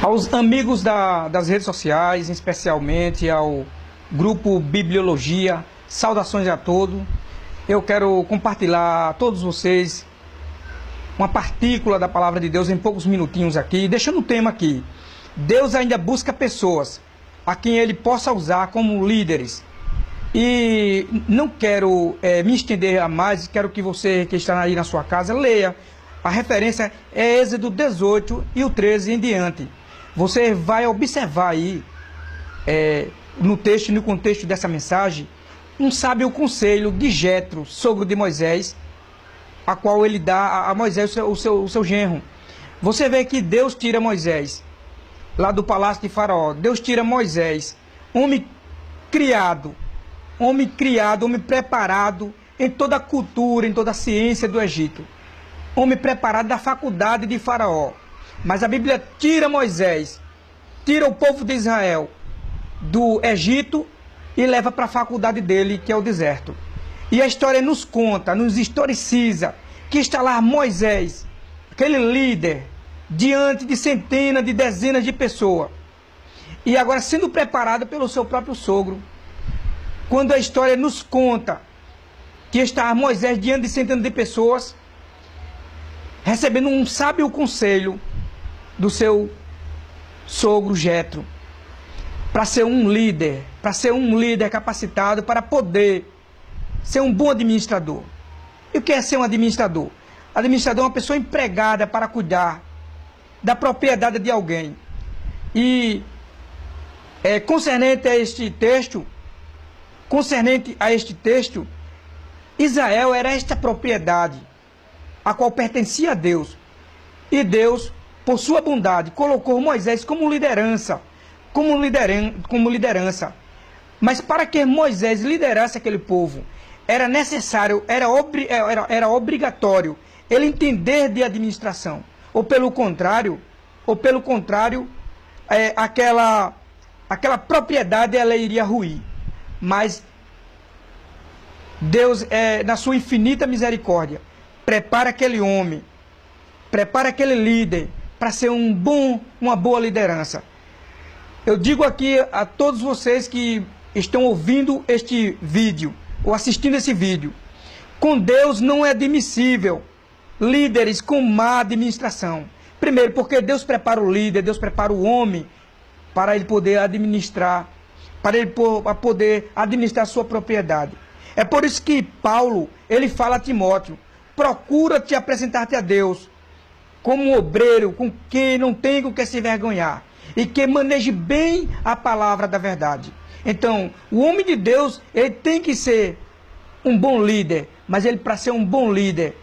Aos amigos das redes sociais, especialmente ao grupo Bibliologia, saudações a todos. Eu quero compartilhar a todos vocês uma partícula da palavra de Deus em poucos minutinhos aqui, deixando o tema aqui. Deus ainda busca pessoas a quem Ele possa usar como líderes. E não quero me estender a mais, quero que você que está aí na sua casa leia. A referência é Êxodo 18 e o 13 em diante. Você vai observar aí, no texto e no contexto dessa mensagem, um sábio conselho de Jetro, sogro de Moisés, a qual ele dá a Moisés o seu genro. Você vê que Deus tira Moisés lá do palácio de Faraó. Deus tira Moisés, homem criado, homem preparado em toda a cultura, em toda a ciência do Egito. Homem preparado da faculdade de Faraó. Mas a Bíblia tira Moisés, tira o povo de Israel do Egito e leva para a faculdade dele, que é o deserto. E a história nos conta, nos historiciza, que está lá Moisés, aquele líder, diante de centenas, de dezenas de pessoas. E agora sendo preparado pelo seu próprio sogro. Quando a história nos conta que está Moisés diante de centenas de pessoas, recebendo um sábio conselho do seu sogro Jetro, para ser um líder capacitado para poder ser um bom administrador. E o que é ser um administrador? Administrador é uma pessoa empregada para cuidar da propriedade de alguém. E concernente a este texto, Israel era esta propriedade, a qual pertencia a Deus. E Deus, por sua bondade, colocou Moisés como liderança. Mas para que Moisés liderasse aquele povo, era necessário, era obrigatório ele entender de administração. Ou pelo contrário, aquela propriedade ela iria ruir. Mas Deus, na sua infinita misericórdia, prepara aquele homem, prepara aquele líder para ser uma boa liderança. Eu digo aqui a todos vocês que estão ouvindo este vídeo, ou assistindo esse vídeo, com Deus não é admissível líderes com má administração. Primeiro, porque Deus prepara o líder, Deus prepara o homem para ele poder administrar, para ele poder administrar a sua propriedade. É por isso que Paulo, ele fala a Timóteo, procura te apresentar-te a Deus como um obreiro, com quem não tem com que se envergonhar, e que maneje bem a palavra da verdade. Então, o homem de Deus, ele tem que ser um bom líder, mas ele, para ser um bom líder,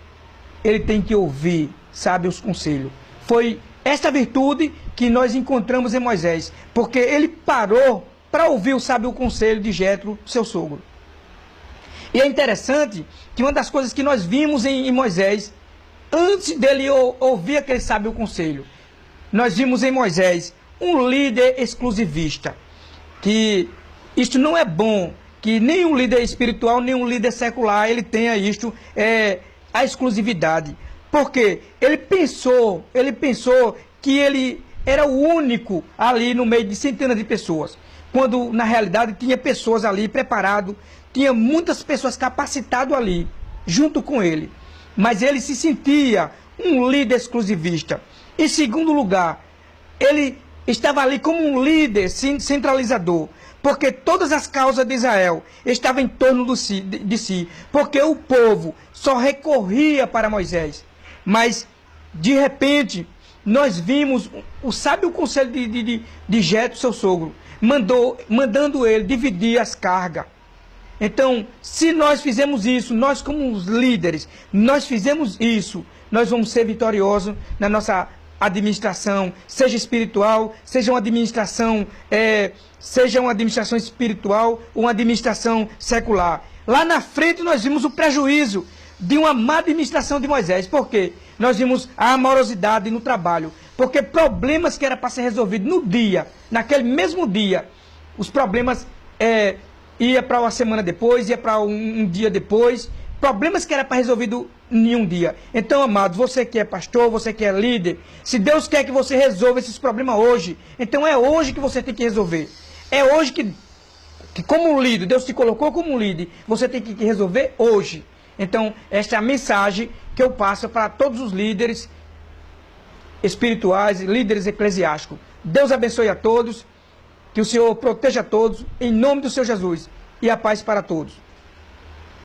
ele tem que ouvir, sabe, os conselhos. Foi esta virtude que nós encontramos em Moisés, porque ele parou para ouvir o sábio conselho de Jetro, seu sogro. E é interessante que uma das coisas que nós vimos em Moisés, antes dele ouvir aquele sábio conselho, nós vimos em Moisés um líder exclusivista. Que isto não é bom, que nenhum líder espiritual, nenhum líder secular, ele tenha isto, a exclusividade. Porque ele pensou que ele era o único ali no meio de centenas de pessoas. Quando, na realidade, tinha pessoas ali preparadas, tinha muitas pessoas capacitadas ali, junto com ele. Mas ele se sentia um líder exclusivista. Em segundo lugar, ele estava ali como um líder centralizador, porque todas as causas de Israel estavam em torno de si, porque o povo só recorria para Moisés. Mas, de repente, nós vimos o sábio conselho de Jetro, seu sogro, mandando ele dividir as cargas. Então, se nós fizemos isso, nós como os líderes, nós fizemos isso, nós vamos ser vitoriosos na nossa administração, seja espiritual, seja uma administração espiritual ou uma administração secular. Lá na frente nós vimos o prejuízo de uma má administração de Moisés. Por quê? Nós vimos a amorosidade no trabalho. Porque problemas que era para ser resolvidos no dia, naquele mesmo dia, os problemas ia para uma semana depois, ia para um dia depois, problemas que era para resolvido em um dia. Então, amados, você que é pastor, você que é líder, se Deus quer que você resolva esses problemas hoje, então é hoje que você tem que resolver. É hoje que como líder, Deus te colocou como líder, você tem que resolver hoje. Então, esta é a mensagem que eu passo para todos os líderes espirituais e líderes eclesiásticos. Deus abençoe a todos, que o Senhor proteja a todos, em nome do Senhor Jesus, e a paz para todos.